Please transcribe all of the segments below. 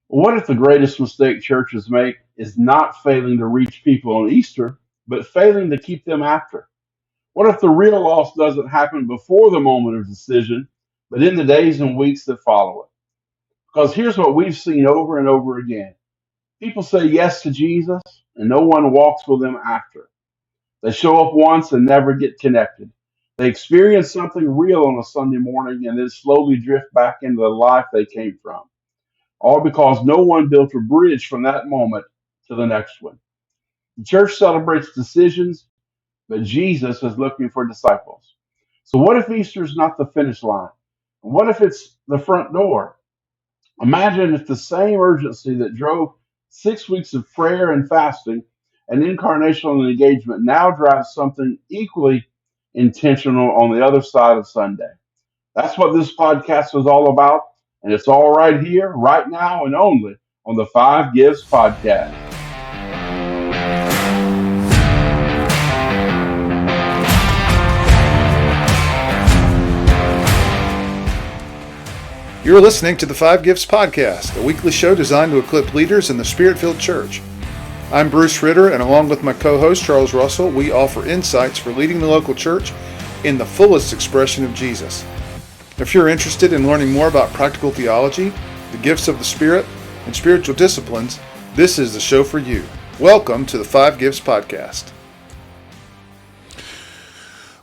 What if the greatest mistake churches make is not failing to reach people on Easter, but failing to keep them after? What if the real loss doesn't happen before the moment of decision, but in the days and weeks that follow it? Because here's what we've seen over and over again: people say yes to Jesus, and no one walks with them after. They show up once and never get connected. They experience something real on a Sunday morning and then slowly drift back into the life they came from, all because no one built a bridge from that moment to the next one. The church celebrates decisions, but Jesus is looking for disciples. So, what if Easter is not the finish line? What if it's the front door? Imagine if the same urgency that drove 6 weeks of prayer and fasting and incarnational engagement now drives something equally intentional on the other side of Sunday. That's what this podcast is all about, and it's all right here, right now, and only on the Five Gifts podcast. You're listening to the Five Gifts Podcast, a weekly show designed to equip leaders in the Spirit-filled church. I'm Bruce Ritter, and along with my co-host Charles Russell, we offer insights for leading the local church in the fullest expression of Jesus. If you're interested in learning more about practical theology, the gifts of the Spirit, and spiritual disciplines, this is the show for you. Welcome to the Five Gifts Podcast.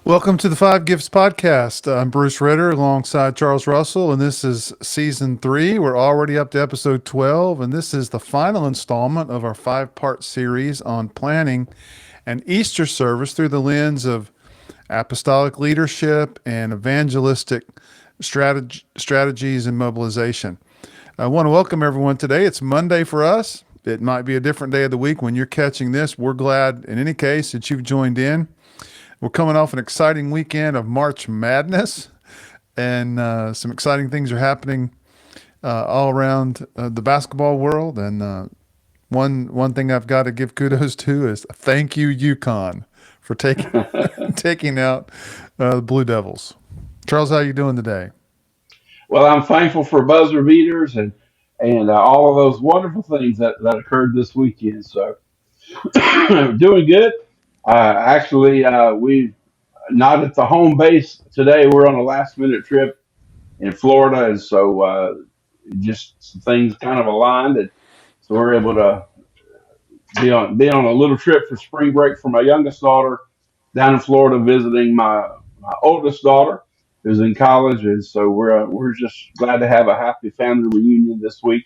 Welcome to the Five Gifts Podcast. I'm Bruce Ritter alongside Charles Russell, and this is Season 3. We're already up to Episode 12, and this is the final installment of our 5-part series on planning an Easter service through the lens of apostolic leadership and evangelistic strategies and mobilization. I want to welcome everyone today. It's Monday for us. It might be a different day of the week when you're catching this. We're glad, in any case, that you've joined in. We're coming off an exciting weekend of March Madness, and some exciting things are happening all around the basketball world. And one thing I've got to give kudos to is thank you, UConn, for taking out the Blue Devils. Charles, how are you doing today? Well, I'm thankful for buzzer beaters and all of those wonderful things that occurred this weekend. So, doing good. We not at the home base today. We're on a last minute trip in Florida, and so just some things kind of aligned, and so we're able to be on a little trip for spring break for my youngest daughter down in Florida, visiting my oldest daughter who's in college, and so we're just glad to have a happy family reunion this week.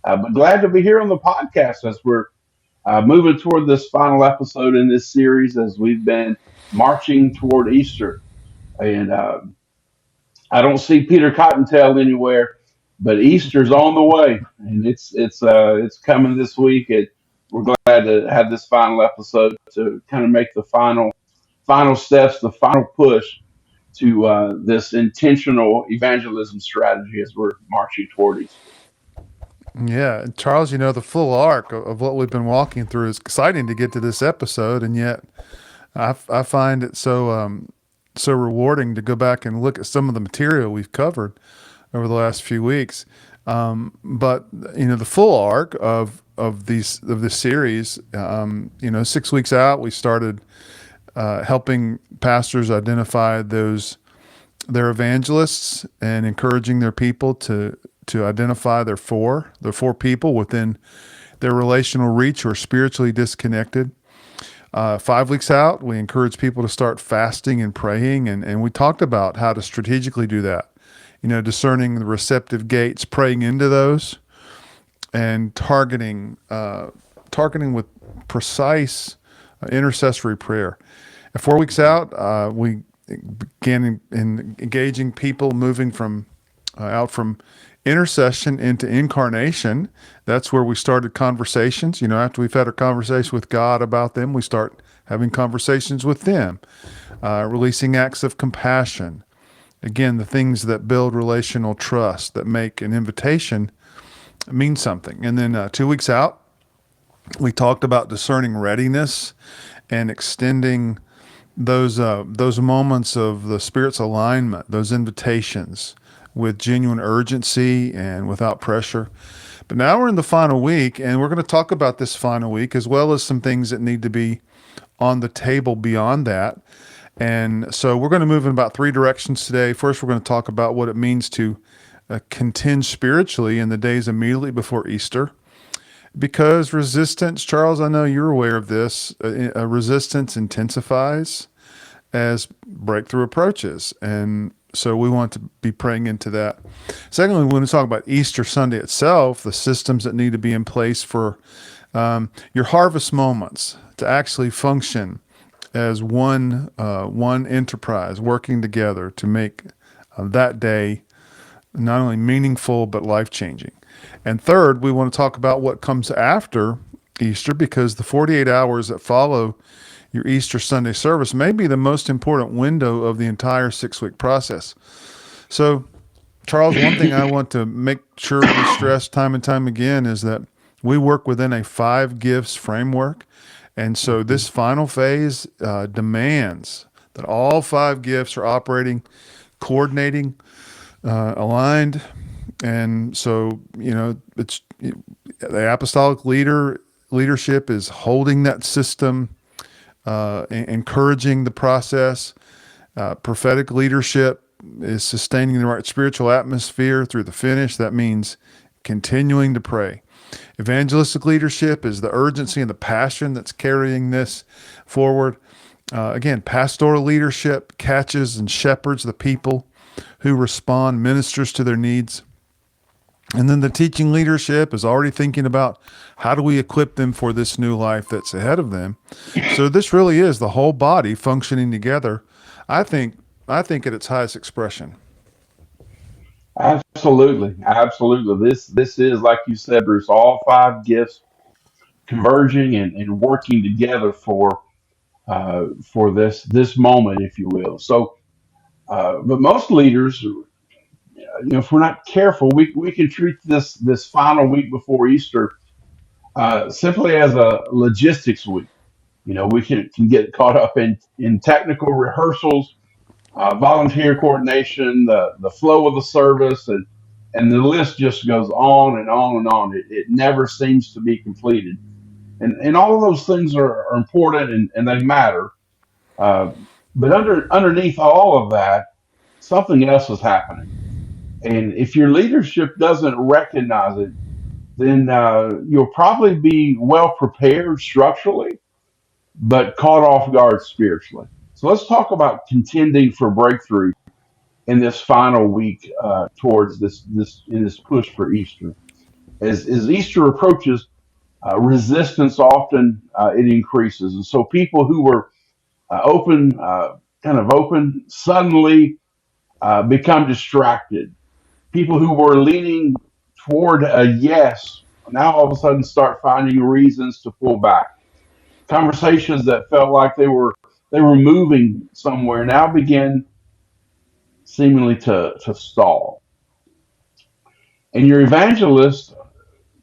But glad to be here on the podcast as we're moving toward this final episode in this series as we've been marching toward Easter. And I don't see Peter Cottontail anywhere, but Easter's on the way, and it's coming this week. And we're glad to have this final episode to kind of make the final steps, the final push to this intentional evangelism strategy as we're marching toward Easter. Yeah, Charles, the full arc of what we've been walking through is exciting to get to this episode, and yet I find it so rewarding to go back and look at some of the material we've covered over the last few weeks. But the full arc of this series, 6 weeks out, we started helping pastors identify their evangelists and encouraging their people to identify their four people within their relational reach who are spiritually disconnected. 5 weeks out, we encourage people to start fasting and praying, and we talked about how to strategically do that. Discerning the receptive gates, praying into those, and targeting with precise intercessory prayer. And 4 weeks out, we began engaging people moving out from intercession into incarnation. That's where we started conversations. After we've had a conversation with God about them, we start having conversations with them, releasing acts of compassion. Again, the things that build relational trust, that make an invitation mean something. And then 2 weeks out, we talked about discerning readiness and extending those moments of the Spirit's alignment, those invitations, with genuine urgency and without pressure. But now we're in the final week, and we're going to talk about this final week as well as some things that need to be on the table beyond that. And so we're going to move in about three directions today. First, we're going to talk about what it means to contend spiritually in the days immediately before Easter. Because resistance, Charles, I know you're aware of this, resistance intensifies as breakthrough approaches. And so we want to be praying into that. Secondly, we want to talk about Easter Sunday itself, the systems that need to be in place for your harvest moments to actually function as one enterprise, working together to make that day not only meaningful but life changing. And third, we want to talk about what comes after Easter, because the 48 hours that follow your Easter Sunday service may be the most important window of the entire 6-week process. So, Charles, one thing I want to make sure we stress time and time again is that we work within a 5 gifts framework. And so this final phase demands that all 5 gifts are operating, coordinating, aligned. And so, it's the apostolic leadership is holding that system, encouraging the process. Prophetic leadership is sustaining the right spiritual atmosphere through the finish. That means continuing to pray. Evangelistic leadership is the urgency and the passion that's carrying this forward. Again, pastoral leadership catches and shepherds the people who respond, ministers to their needs. And then the teaching leadership is already thinking about how do we equip them for this new life that's ahead of them. So this really is the whole body functioning together. I think at its highest expression. Absolutely, absolutely. This is, like you said, Bruce, all 5 gifts converging and working together for this moment, if you will. So, but most leaders, if we're not careful, we can treat this final week before Easter simply as a logistics week. We can get caught up in technical rehearsals, volunteer coordination, the flow of the service, and the list just goes on and on and on. It never seems to be completed. And all of those things are important and they matter. Uh, but underneath all of that, something else is happening. And if your leadership doesn't recognize it, then you'll probably be well prepared structurally, but caught off guard spiritually. So let's talk about contending for breakthrough in this final week towards this push for Easter. As Easter approaches, resistance often it increases, and so people who were kind of open, suddenly become distracted. People who were leaning toward a yes now all of a sudden start finding reasons to pull back. Conversations that felt like they were moving somewhere now begin seemingly to stall. And your evangelist,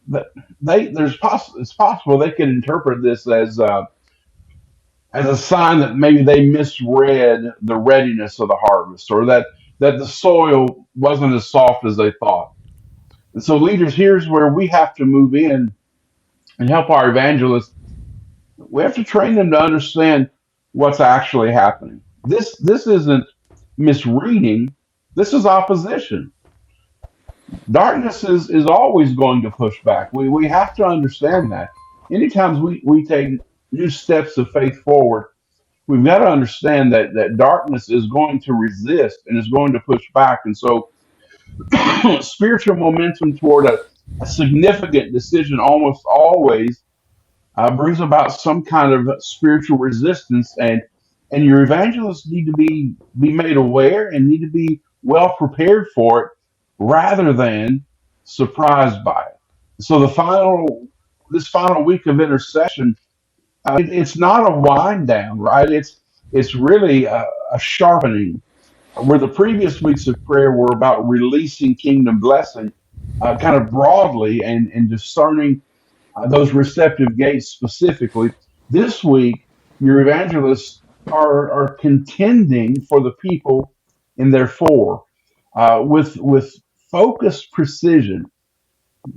that it's possible they could interpret this as a sign that maybe they misread the readiness of the harvest, or that the soil wasn't as soft as they thought. And so, leaders, here's where we have to move in and help our evangelists. We have to train them to understand what's actually happening. This isn't misreading. This is opposition. Darkness is always going to push back. We have to understand that. Anytime we take new steps of faith forward, we've got to understand that darkness is going to resist and is going to push back. And so spiritual momentum toward a significant decision almost always brings about some kind of spiritual resistance, and your evangelists need to be made aware and need to be well prepared for it rather than surprised by it. So this final week of intercession, it's not a wind down, right? It's really a sharpening. Where the previous weeks of prayer were about releasing kingdom blessing, kind of broadly and discerning those receptive gates specifically. This week, your evangelists are contending for the people in their fore. with focused precision.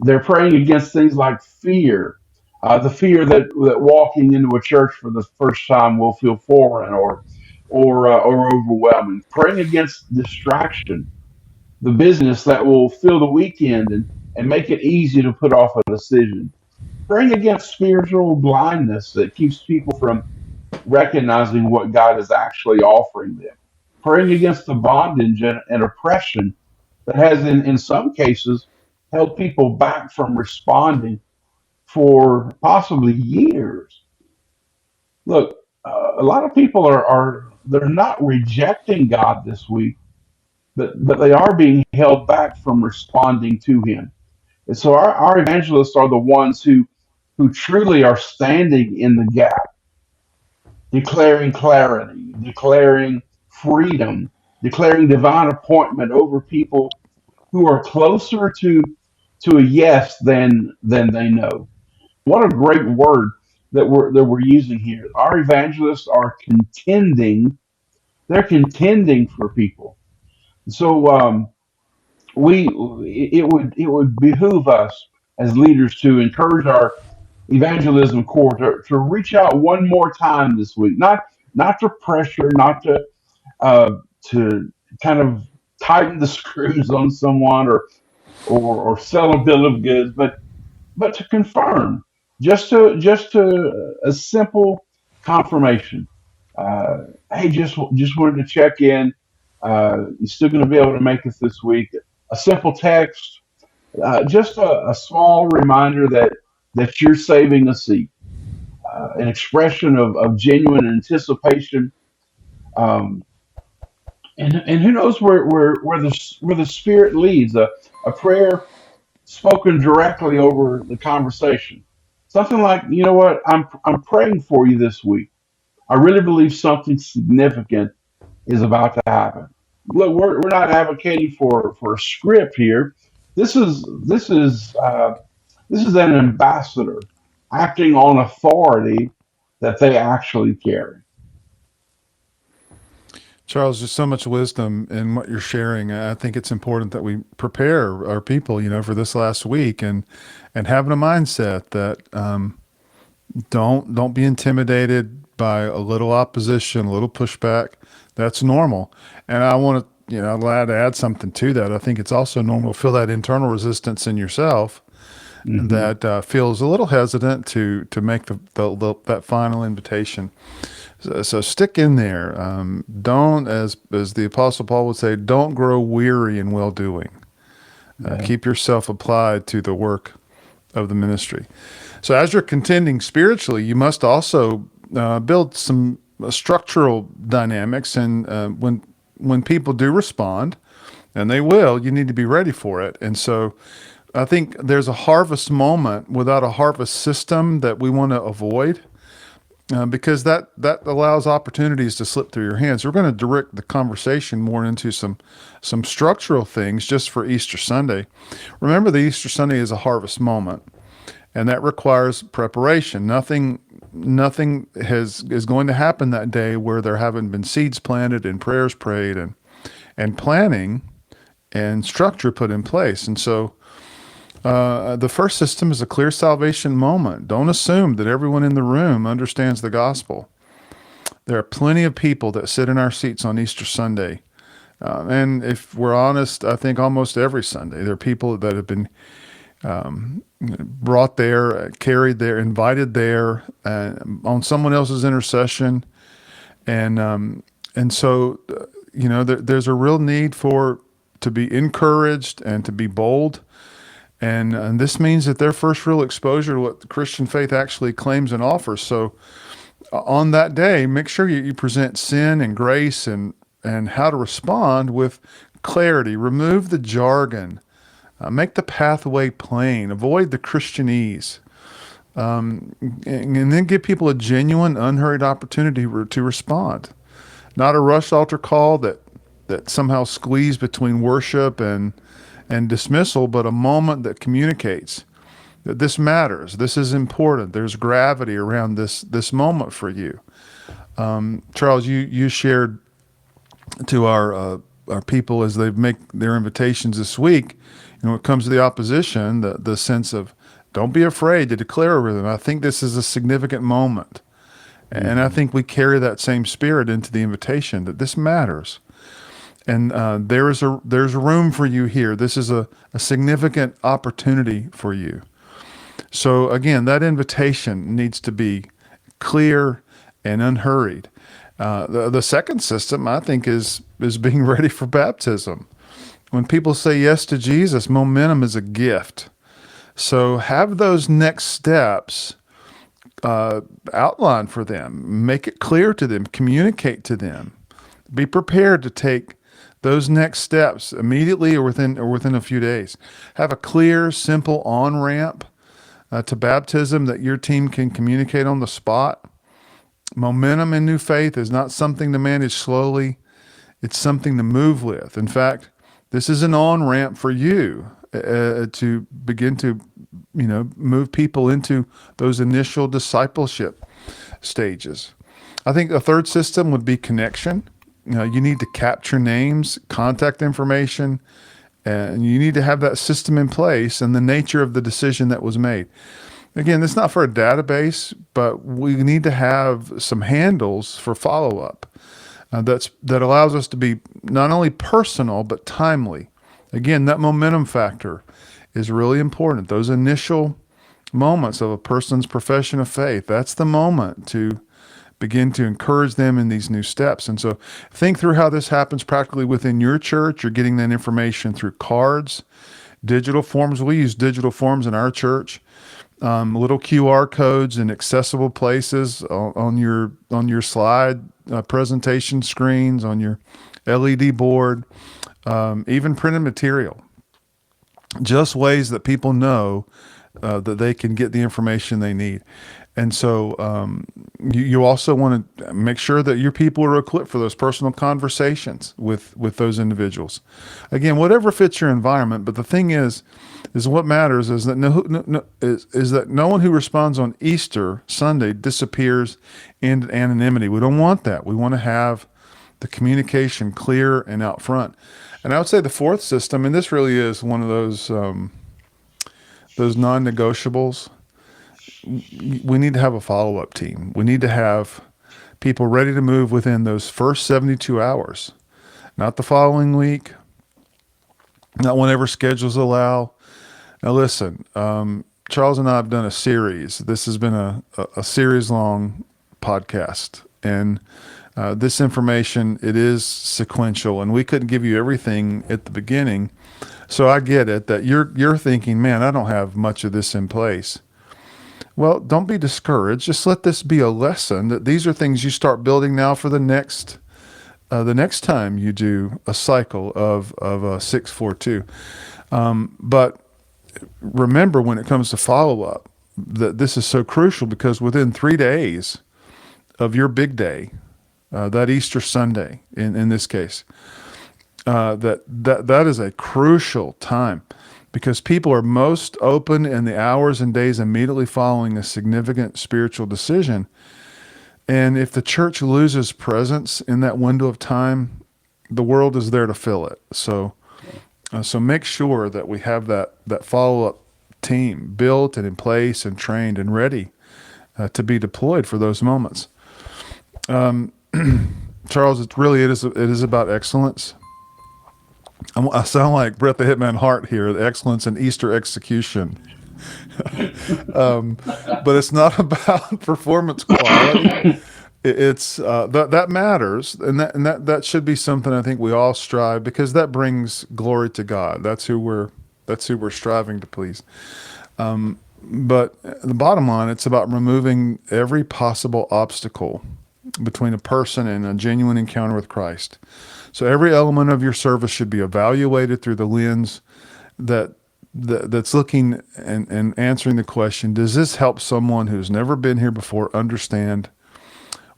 They're praying against things like fear, the fear that walking into a church for the first time will feel foreign or overwhelming. Praying against distraction, the business that will fill the weekend and make it easy to put off a decision. Praying against spiritual blindness that keeps people from recognizing what God is actually offering them. Praying against the bondage and oppression that has, in some cases, held people back from responding for possibly years. Look, a lot of people they're not rejecting God this week, but they are being held back from responding to Him. And so our evangelists are the ones who truly are standing in the gap, declaring clarity, declaring freedom, declaring divine appointment over people who are closer to a yes than they know. What a great word that we're using here. Our evangelists are contending. They're contending for people. So we it would behoove us as leaders to encourage our evangelism core to reach out one more time this week. Not to pressure, not uh, to kind of tighten the screws on someone or sell a bill of goods, but to confirm, just to a simple confirmation. Uh, hey, just wanted to check in. You still going to be able to make it this week? A simple text, just a small reminder that you're saving a seat, an expression of genuine anticipation. Um, and who knows where the Spirit leads? A prayer spoken directly over the conversation. Something like, you know what, I'm praying for you this week. I really believe something significant is about to happen. Look, we're not advocating for a script here. This is an ambassador acting on authority that they actually carry. Charles, there's so much wisdom in what you're sharing. I think it's important that we prepare our people, for this last week and having a mindset that don't be intimidated by a little opposition, a little pushback. That's normal. And I want to, I'd like to add something to that. I think it's also normal to feel that internal resistance in yourself Hmm. that feels a little hesitant to make that final invitation. So stick in there. Don't, as the Apostle Paul would say, don't grow weary in well doing. Yeah. Keep yourself applied to the work of the ministry. So as you're contending spiritually, you must also build some structural dynamics, and when people do respond, and they will, you need to be ready for it. And so I think there's a harvest moment without a harvest system that we want to avoid, because that allows opportunities to slip through your hands. We're going to direct the conversation more into some structural things just for Easter Sunday. Remember, the Easter Sunday is a harvest moment, and that requires preparation. Nothing is going to happen that day where there haven't been seeds planted and prayers prayed and planning and structure put in place. And so the first system is a clear salvation moment. Don't assume that everyone in the room understands the gospel. There are plenty of people that sit in our seats on Easter Sunday. And if we're honest, I think almost every Sunday, there are people that have been brought there, carried there, invited there on someone else's intercession. And so, there's a real need to be encouraged and to be bold. And this means that their first real exposure to what the Christian faith actually claims and offers. So on that day, make sure you present sin and grace and how to respond with clarity. Remove the jargon. Make the pathway plain. Avoid the Christianese. And then give people a genuine, unhurried opportunity to respond. Not a rush altar call that somehow squeezed between worship and dismissal, but a moment that communicates that this matters. This is important. There's gravity around this moment for you. Charles, you shared to our our people as they make their invitations this week, when it comes to the opposition, the sense of don't be afraid to declare over them. I think this is a significant moment. And I Mhm. think we carry that same spirit into the invitation that this matters. And there's a room for you here. This is a significant opportunity for you. So again, that invitation needs to be clear and unhurried. The second system, I think, is being ready for baptism. When people say yes to Jesus, momentum is a gift. So have those next steps outlined for them, make it clear to them, communicate to them. Be prepared to take those next steps immediately or within a few days. Have a clear, simple on ramp to baptism that your team can communicate on the spot. Momentum in new faith is not something to manage slowly, it's something to move with. In fact, this is an on ramp for you to begin to, move people into those initial discipleship stages. I think a third system would be connection. You need to capture names, contact information, and you need to have that system in place and the nature of the decision that was made. Again, it's not for a database, but we need to have some handles for follow up. That allows us to be not only personal but timely. Again, that momentum factor is really important. Those initial moments of a person's profession of faith, that's the moment to begin to encourage them in these new steps. And so think through how this happens practically within your church. You're getting that information through cards, digital forms. We use digital forms in our church. Little QR codes in accessible places on your slide presentation screens, on your LED board, even printed material. Just ways that people know that they can get the information they need. And so you also want to make sure that your people are equipped for those personal conversations with those individuals. Again, whatever fits your environment. But the thing is what matters is that no one who responds on Easter Sunday disappears into anonymity. We don't want that. We want to have the communication clear and out front. And I would say the fourth system, and this really is one of those non-negotiables. We need to have a follow-up team. We need to have people ready to move within those first 72 hours, not the following week, not whenever schedules allow. Now, listen, Charles and I have done a series. This has been a series-long podcast, and this information, it is sequential, and we couldn't give you everything at the beginning. So I get it that you're thinking, man, I don't have much of this in place. Well, don't be discouraged. Just let this be a lesson that these are things you start building now for the next time you do a cycle of 642. But remember, when it comes to follow up, that this is so crucial because within 3 days of your big day, that Easter Sunday, in this case, that is a crucial time. Because people are most open in the hours and days immediately following a significant spiritual decision. And if the church loses presence in that window of time, the world is there to fill it. So make sure that we have that follow-up team built and in place and trained and ready to be deployed for those moments. Charles, it is about excellence. I sound like Brett the Hitman Hart here, the excellence in Easter execution. But it's not about performance quality. It's that matters, and that should be something I think we all strive, because that brings glory to God. That's who we're striving to please. But the bottom line, it's about removing every possible obstacle between a person and a genuine encounter with Christ. So every element of your service should be evaluated through the lens that's looking and answering the question, does this help someone who's never been here before understand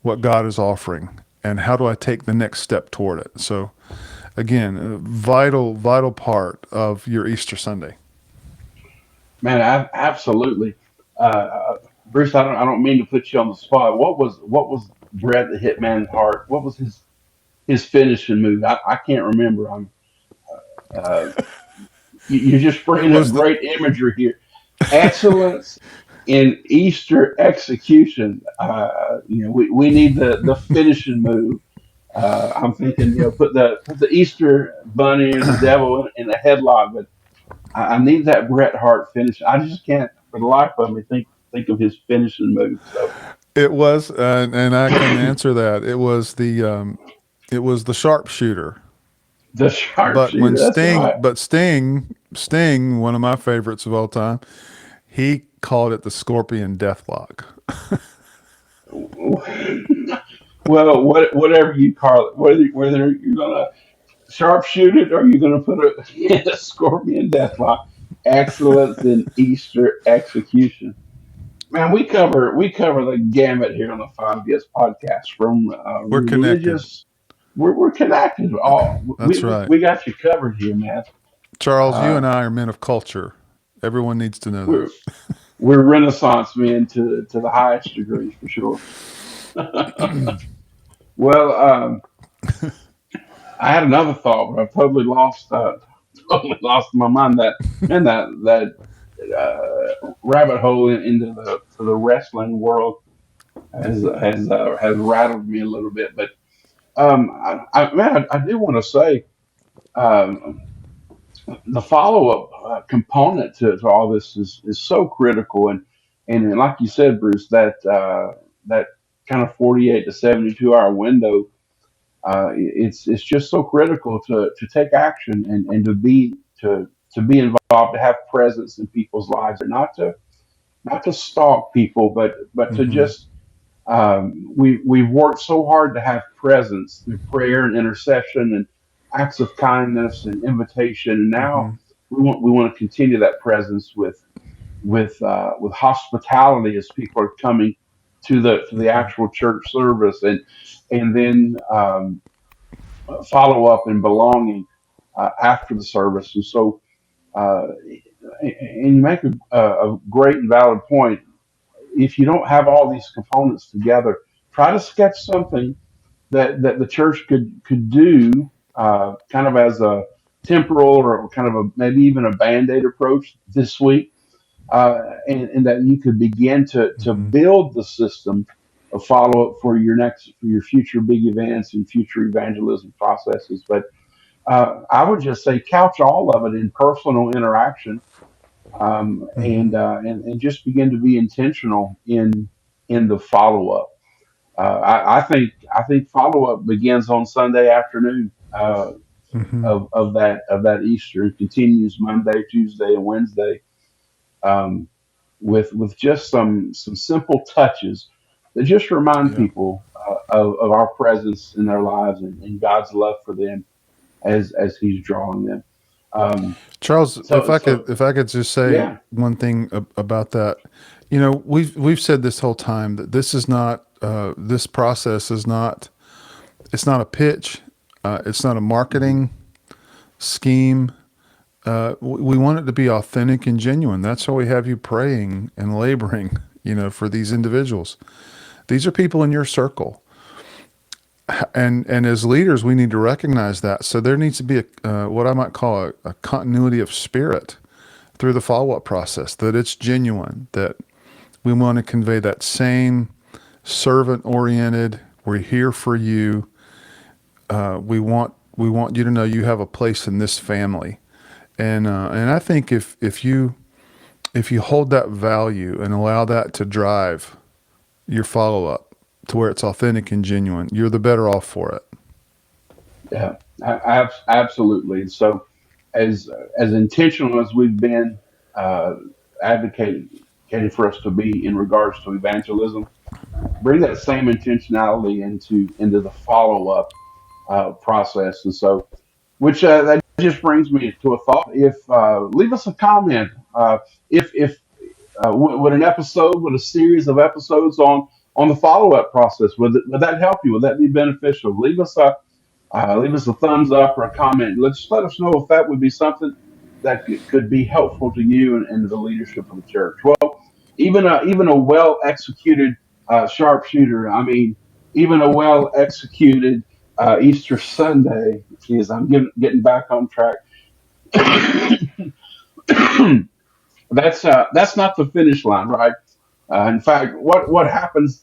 what God is offering? And how do I take the next step toward it? So again, a vital part of your Easter Sunday. Man, absolutely. Bruce, I don't mean to put you on the spot. What was Brett the Hitman Hart? What was his? his finishing move. I can't remember. Uh, you're just It bringing up was the great imagery here. Excellence in Easter execution. We need the finishing move. I'm thinking, put the Easter bunny and the devil in a headlock, but I need that Bret Hart finish. I just can't, for the life of me, think of his finishing move. So it was, and I can answer that. It was the sharpshooter. the But when sharpshooter, that's Sting, right. but Sting, one of my favorites of all time, he called it the Scorpion Deathlock. Well, whatever you call it, whether you're gonna sharpshoot it or you're gonna put a scorpion deathlock, excellence in Easter execution. Man, we cover the gamut here on the Five Gifts podcast from We're connected. religious. We're connected. All we, That's we right. we got you covered here, man. Charles, you Uh, and I are men of culture. Everyone needs to know that. we're we're Renaissance men to the highest degree for sure. Well, I had another thought, but I've totally lost totally lost my mind. That rabbit hole into the wrestling world has rattled me a little bit. But I do want to say um, the follow up component to all this is so critical, and like you said, Bruce, that kind of 48 to 72 hour window. It's just so critical to take action and to be involved, to have presence in people's lives, and not to stalk people, but to Mm-hmm. just we've worked so hard to have presence through prayer and intercession and acts of kindness and invitation, and Mm-hmm. now we want to continue that presence with hospitality as people are coming to the Mm-hmm. actual church service, and then follow up and belonging after the service. And so, and you make a great and valid point. If you don't have all these components together, try to sketch something that the church could do, kind of as a temporal or kind of a maybe even a band-aid approach this week, and that you could begin to Mm-hmm. build the system of follow-up for your future big events and future evangelism processes. But I would just say couch all of it in personal interaction, Mm-hmm. and just begin to be intentional in the follow up. I think follow up begins on Sunday afternoon Mm-hmm. of that Easter and continues Monday, Tuesday, and Wednesday, um, with just some simple touches that just remind Yeah. people of our presence in their lives and God's love for them as He's drawing them. Um, Charles, so so if I could just say yeah. one thing about that, you know, we've said this whole time that this is not this process is not, it's not a pitch, it's not a Mhm. marketing scheme. We want it to be authentic and genuine. That's why we have you praying and laboring, you know, for these individuals. These are people in your circle, and as leaders, we need to recognize that. So there needs to be a what I might call a continuity of spirit through the follow up process. That it's genuine. That we want to convey that same servant oriented. We're here for you. We want you to know you have a place in this family. And I think if you hold that value and allow that to drive your follow up to where it's authentic and genuine, you're the better off for it. Yeah, absolutely. And so, as intentional as we've been uh, advocating for us to be in regards to evangelism, bring that same intentionality into the follow up process. And so, which that just brings me to a thought. If leave us a comment. If would an episode, would a series of episodes on the follow up process, would that help you? Would that be beneficial? Leave us a thumbs up or a comment. Let's let us know if that would be something that could be helpful to you and the leadership of the church. Well, even a well executed sharpshooter. I mean, even a well executed Easter Sunday, is I'm getting back on track. That's not the finish line, right? In fact, what happens?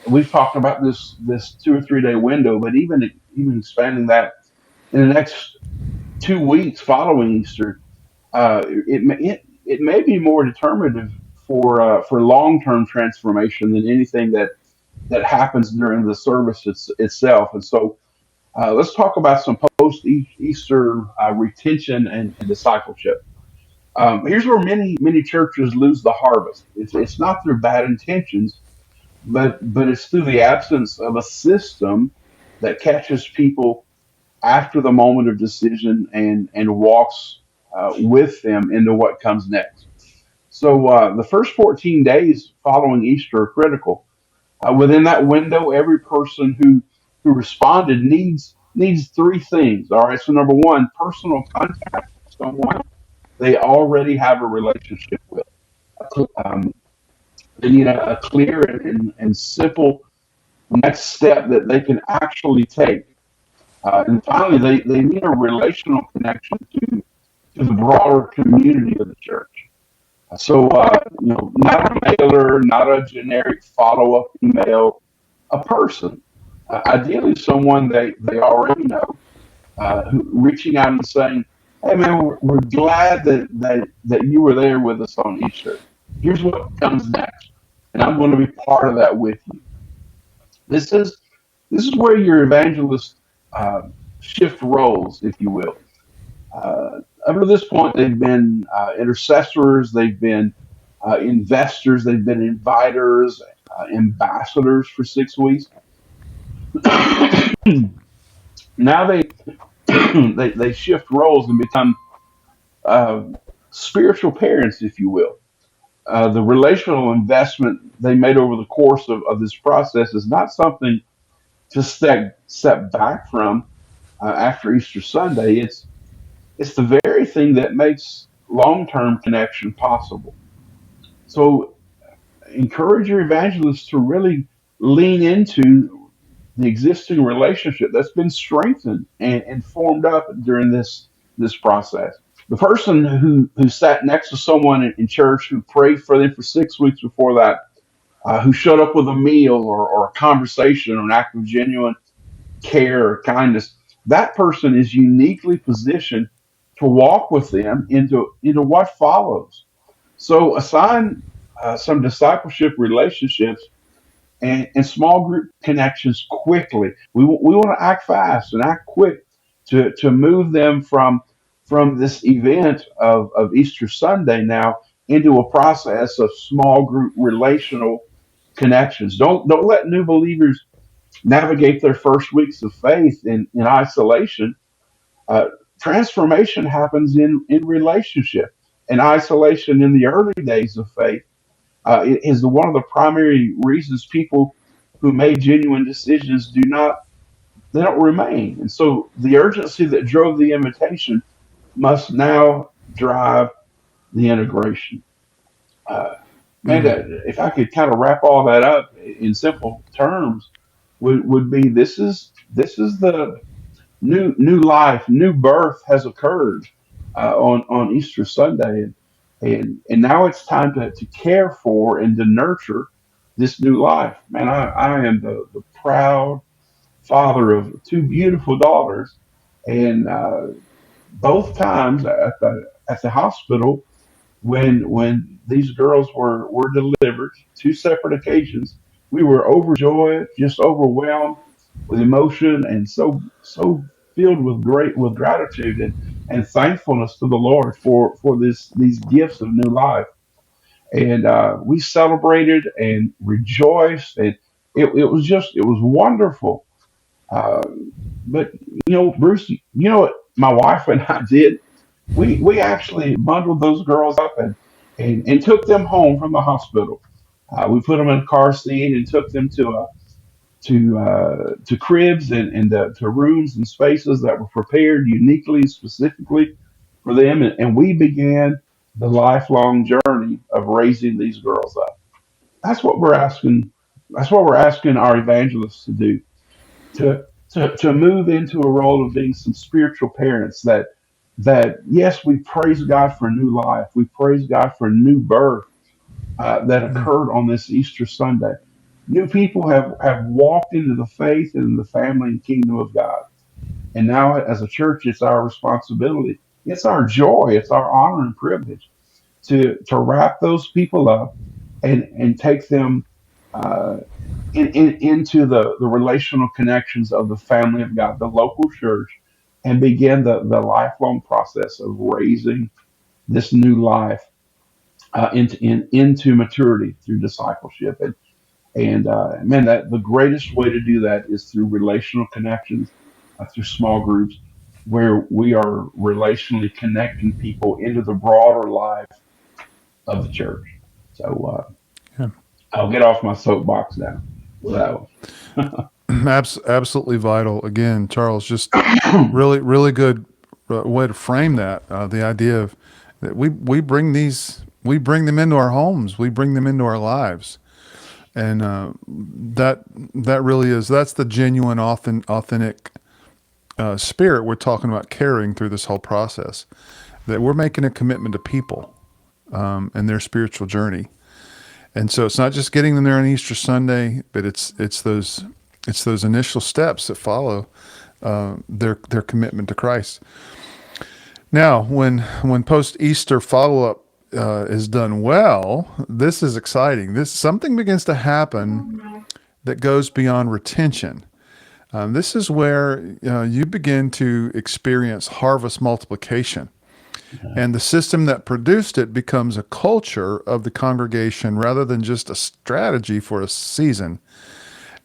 We've talked about this 2 or 3 day window, but even expanding that in the next 2 weeks following Easter, it may be more determinative for long term transformation than anything that happens during the service itself. And so, let's talk about some post Easter retention and discipleship. Here's where many churches lose the harvest. It's not through bad intentions, but it's through the absence of a system that catches people after the moment of decision and walks with them into what comes next. So the first 14 days following Easter are critical. Within that window, every person who responded needs three things. All right. So number one, personal contact with someone they already have a relationship with. Um, they need a clear and simple next step that they can actually take. And finally, they need a relational connection to the broader community of the church. So, not a mailer, not a generic follow up email, a person, ideally someone they already know, reaching out and saying, "Hey, man, we're glad that you were there with us on Easter. Here's what comes next, and I'm going to be part of that with you." This is this is where your evangelist uh, shift roles, if you will. Up to this point, they've been intercessors, they've been investors, they've been inviters, ambassadors for 6 weeks. Now they shift roles and become uh, spiritual parents, if you will. The relational investment they made over the course of this process is not something to step back from after Easter Sunday. It's the very thing that makes long term connection possible. So encourage your evangelists to really lean into the existing relationship that's been strengthened and formed up during this process. The person who sat next to someone in church who prayed for them for 6 weeks before that, who showed up with a meal or a conversation or an act of genuine care or kindness, that person is uniquely positioned to walk with them into what follows. So assign some discipleship relationships and small group connections quickly. We want to act fast and act quick to move them from this event of Easter Sunday now into a process of small group relational connections. Don't let new believers navigate their first weeks of faith in isolation. Uh, Transformation happens in relationship. And isolation in the early days of faith is one of the primary reasons people who made genuine decisions they don't remain. And so the urgency that drove the invitation must now drive the integration. Uh, Man, Mm. if I could kind of wrap all that up in simple terms, would be this is the new life, new birth has occurred on Easter Sunday, and now it's time to care for and to nurture this new life. Man, I am the proud father of two beautiful daughters, and both times at the hospital when these girls were delivered, two separate occasions, we were overjoyed, just overwhelmed with emotion, and so filled with gratitude and thankfulness to the Lord for these gifts of new life. And we celebrated and rejoiced, and it was wonderful. Uh, but Bruce, you know what my wife and I did? We actually bundled those girls up and took them home from the hospital. We put them in a car seat and took them to cribs and to rooms and spaces that were prepared uniquely, specifically for them, and we began the lifelong journey of raising these girls up. That's what we're asking. That's what we're asking our evangelists to do. To to move into a role of being some spiritual parents that yes, we praise God for a new life. We praise God for a new birth that occurred on this Easter Sunday. New people have walked into the faith and the family and kingdom of God. And now, as a church, it's our responsibility. It's our joy. It's our honor and privilege to wrap those people up and take them uh, into the relational connections of the family of God, the local church, and begin the lifelong process of raising this new life into maturity through discipleship. And man, that the greatest way to do that is through relational connections, through small groups, where we are relationally connecting people into the broader life of the church. So Yeah. I'll get off my soapbox now with that Absolutely vital. Again, Charles, just one. really good way to frame that. The idea of that we bring them into our homes, we bring them into our lives, and that really is that's the genuine, authentic spirit we're talking about carrying through this whole process. That we're making a commitment to people and their spiritual journey. And so it's not just getting them there on Easter Sunday, but it's those initial steps that follow their commitment to Christ. Now, when post Easter follow up is done well, this is exciting. This something begins to happen that goes beyond retention. This is where you begin to experience harvest multiplication. And the system that produced it becomes a culture of the congregation rather than just a strategy for a season.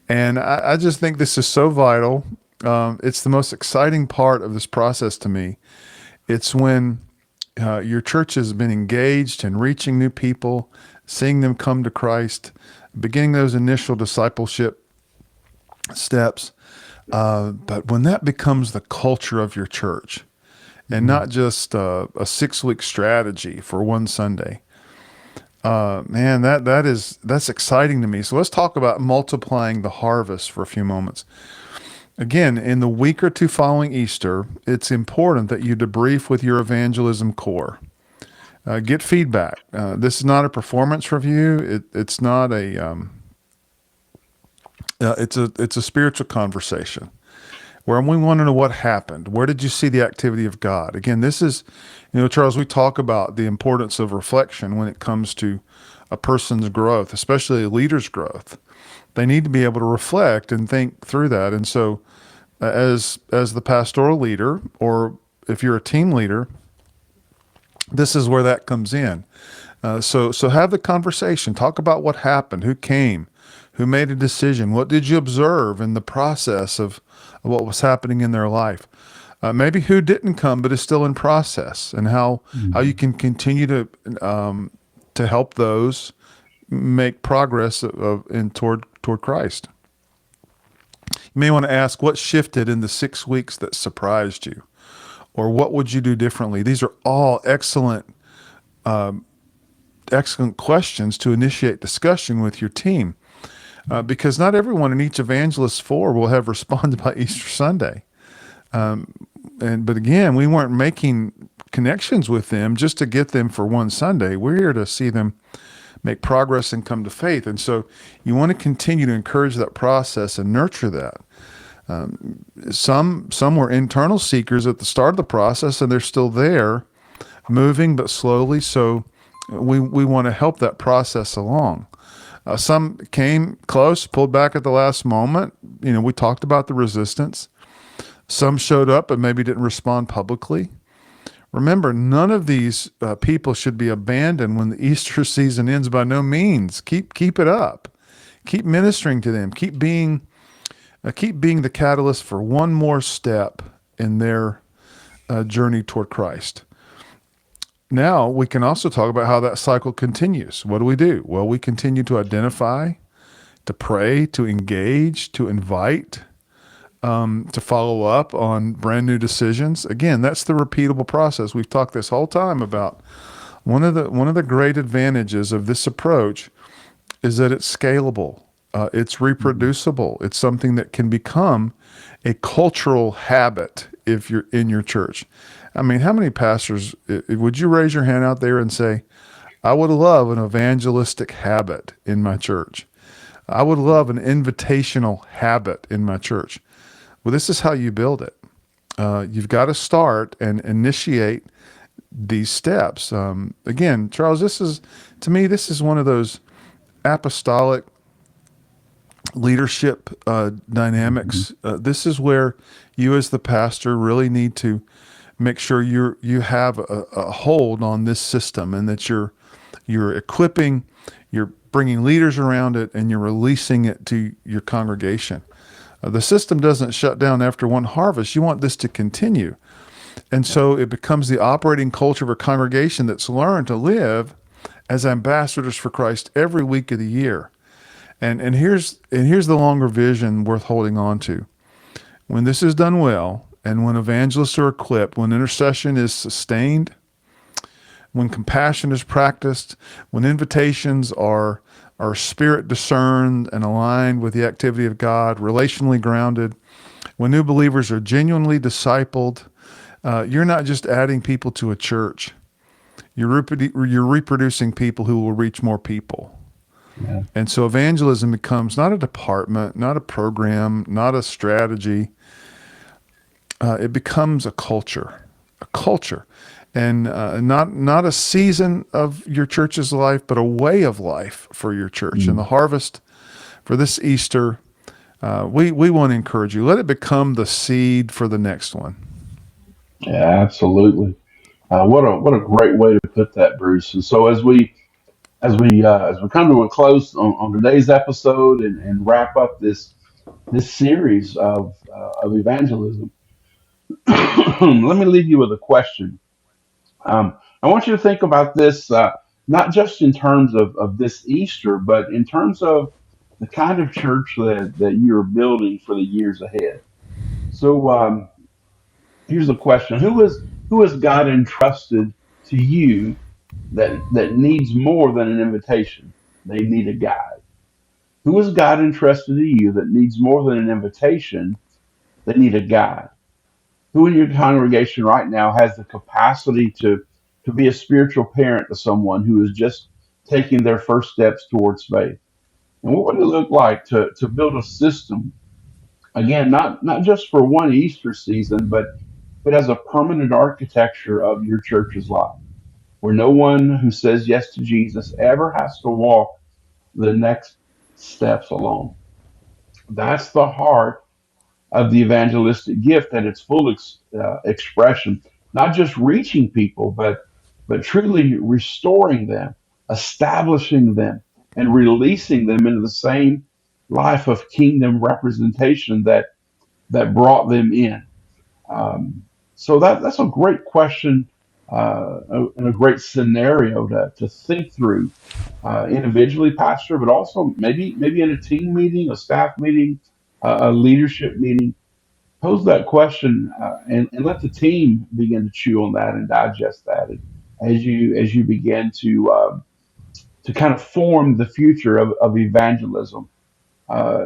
And I just think this is so vital. It's the most exciting part of this process to me. It's when your church has been engaged in reaching new people, seeing them come to Christ, beginning those initial discipleship steps. But when that becomes the culture of your church, and not just a 6-week strategy for one Sunday. Man, that's exciting to me. So let's talk about multiplying the harvest for a few moments. Again, in the week or two following Easter, it's important that you debrief with your evangelism core. Get feedback. This is not a performance review. It's not a. It's a spiritual conversation where we want to know what happened. Where did you see the activity of God? Again, this is, Charles, we talk about the importance of reflection when it comes to a person's growth, especially a leader's growth. They need to be able to reflect and think through that. And so as the pastoral leader, or if you're a team leader, this is where that comes in. So have the conversation. Talk about what happened, who came, who made a decision, what did you observe in the process of what was happening in their life. Maybe who didn't come but is still in process, and how you can continue to help those make progress toward Christ. You may want to ask what shifted in the 6 weeks that surprised you, or what would you do differently. These are all excellent questions to initiate discussion with your team. Because not everyone in each evangelist 4 will have responded by Easter Sunday. But again, we weren't making connections with them just to get them for one Sunday. We're here to see them make progress and come to faith. And so you want to continue to encourage that process and nurture that. Some were internal seekers at the start of the process, and they're still there, moving but slowly. So we want to help that process along. Some came close, pulled back at the last moment. We talked about the resistance. Some showed up but maybe didn't respond publicly. Remember, none of these people should be abandoned when the Easter season ends. By no means. Keep it up. Keep ministering to them. Keep being the catalyst for one more step in their journey toward Christ. Now we can also talk about how that cycle continues. What do we do? Well, we continue to identify, to pray, to engage, to invite, to follow up on brand new decisions. Again, that's the repeatable process. We've talked this whole time about one of the great advantages of this approach is that it's scalable. It's reproducible. It's something that can become a cultural habit if you're in your church. I mean, how many pastors would you raise your hand out there and say, I would love an evangelistic habit in my church? I would love an invitational habit in my church. Well, this is how you build it. You've got to start and initiate these steps. Again, Charles, to me, this is one of those apostolic leadership dynamics. This is where you, as the pastor, really need to make sure you have a hold on this system, and that you're equipping, you're bringing leaders around it, and you're releasing it to your congregation. The system doesn't shut down after one harvest. You want this to continue. And so it becomes the operating culture of a congregation that's learned to live as ambassadors for Christ every week of the year. And here's the longer vision worth holding on to. When this is done well, and when evangelists are equipped, when intercession is sustained, when compassion is practiced, when invitations are spirit discerned and aligned with the activity of God, relationally grounded, when new believers are genuinely discipled, you're not just adding people to a church. You're reproducing people who will reach more people. Yeah. And so evangelism becomes not a department, not a program, not a strategy. It becomes a culture, and not a season of your church's life, but a way of life for your church. And the harvest for this Easter, we want to encourage you. Let it become the seed for the next one. Yeah, absolutely. What a great way to put that, Bruce. And so as we come to a close on today's episode, and wrap up this series of evangelism, let me leave you with a question. I want you to think about this, not just in terms of this Easter, but in terms of the kind of church that you're building for the years ahead. So here's the question: who has God entrusted to you that needs more than an invitation? They need a guide. Who has God entrusted to you that needs more than an invitation? They need a guide. Who in your congregation right now has the capacity to be a spiritual parent to someone who is just taking their first steps towards faith? And what would it look like to build a system, again, not just for one Easter season, but as a permanent architecture of your church's life, where no one who says yes to Jesus ever has to walk the next steps alone? That's the heart of the evangelistic gift at its full expression. Not just reaching people, but truly restoring them, establishing them, and releasing them into the same life of kingdom representation that brought them in. So that's a great question, and a great scenario to think through, individually, Pastor, but also maybe in a team meeting, a staff meeting, a leadership meeting. Pose that question, and let the team begin to chew on that and digest that, and as you begin to kind of form the future of evangelism, uh,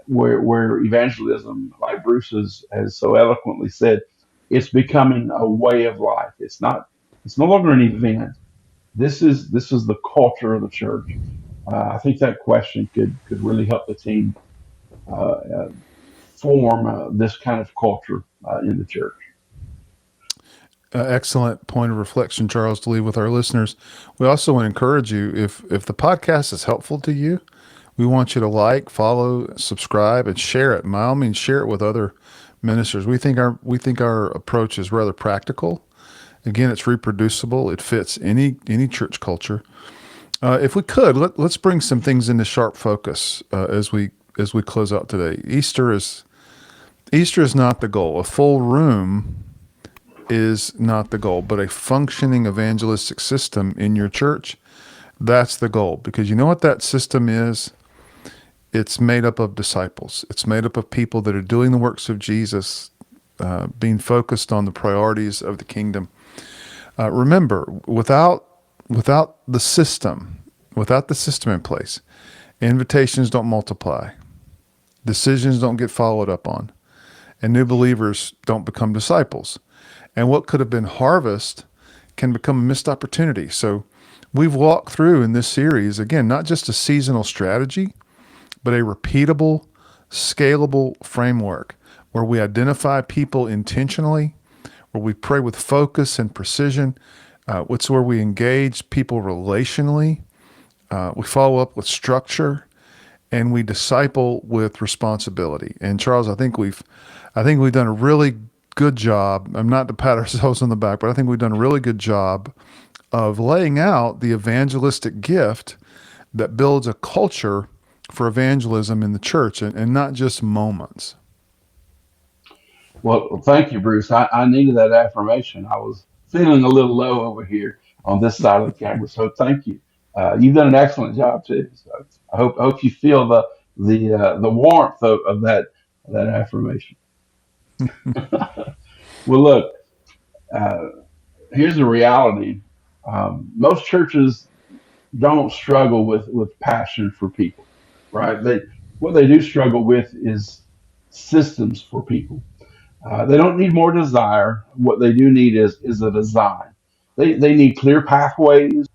where evangelism, like Bruce has so eloquently said, it's becoming a way of life. It's no longer an event. This is the culture of the church. I think that question could really help the team form this kind of culture in the church. Excellent point of reflection, Charles, to leave with our listeners. We also want to encourage you, if the podcast is helpful to you, we want you to like, follow, subscribe, and share it. By all means, share it with other ministers. We think our approach is rather practical. Again, it's reproducible. It fits any church culture. If we could, let's bring some things into sharp focus as we close out today. Easter is not the goal. A full room is not the goal, but a functioning evangelistic system in your church, that's the goal. Because you know what that system is? It's made up of disciples. It's made up of people that are doing the works of Jesus, being focused on the priorities of the kingdom. Remember, without the system in place, Invitations don't multiply. Decisions don't get followed up on. And new believers don't become disciples. And what could have been harvest can become a missed opportunity. So we've walked through in this series, again, not just a seasonal strategy, but a repeatable, scalable framework where we identify people intentionally, where we pray with focus and precision. It's where we engage people relationally. We follow up with structure, and we disciple with responsibility. And Charles, I think we've done a really good job. I'm not to pat ourselves on the back, but I think we've done a really good job of laying out the evangelistic gift that builds a culture for evangelism in the church, and not just moments. Well, thank you, Bruce. I needed that affirmation. I was feeling a little low over here on this side of the camera, so thank you. You've done an excellent job too. So I hope you feel the warmth of that affirmation. Well, look, uh, here's the reality. Most churches don't struggle with passion for people, right? What they do struggle with is systems for people. They don't need more desire. What they do need is a design. They need clear pathways,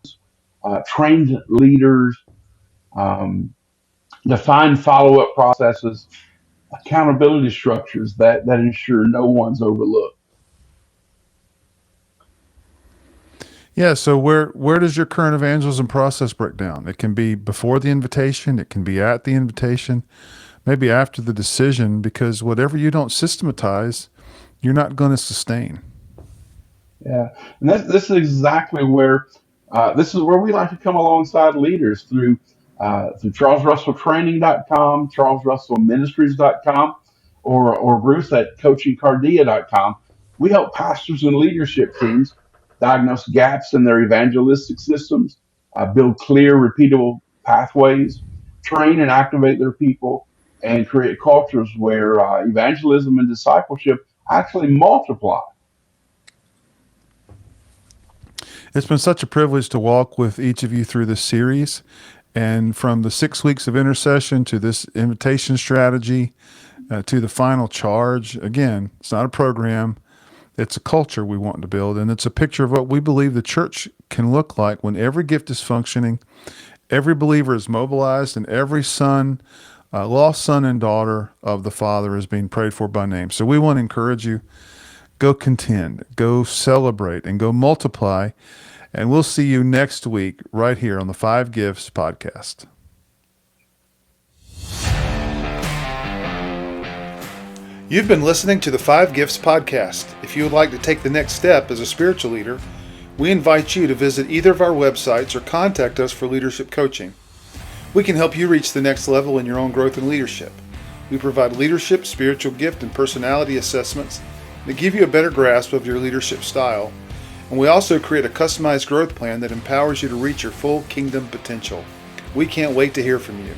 trained leaders, um, defined follow up processes, accountability structures that ensure no one's overlooked. Yeah, so where does your current evangelism process break down? It can be before the invitation, it can be at the invitation, maybe after the decision, because whatever you don't systematize, you're not going to sustain. Yeah, and this is exactly where this is where we like to come alongside leaders through charlesrusselltraining.com, charlesrussellministries.com, or Bruce at coachingcardia.com. We help pastors and leadership teams diagnose gaps in their evangelistic systems, build clear, repeatable pathways, train and activate their people, and create cultures where evangelism and discipleship actually multiply. It's been such a privilege to walk with each of you through this series. And from the 6 weeks of intercession to this invitation strategy to the final charge, again, it's not a program, it's a culture we want to build. And it's a picture of what we believe the church can look like when every gift is functioning, every believer is mobilized, and every lost son and daughter of the Father is being prayed for by name. So we want to encourage you, go contend, go celebrate, and go multiply. And we'll see you next week right here on the Five Gifts podcast. You've been listening to the Five Gifts podcast. If you would like to take the next step as a spiritual leader, we invite you to visit either of our websites or contact us for leadership coaching. We can help you reach the next level in your own growth and leadership. We provide leadership, spiritual gift, and personality assessments that give you a better grasp of your leadership style. And we also create a customized growth plan that empowers you to reach your full kingdom potential. We can't wait to hear from you.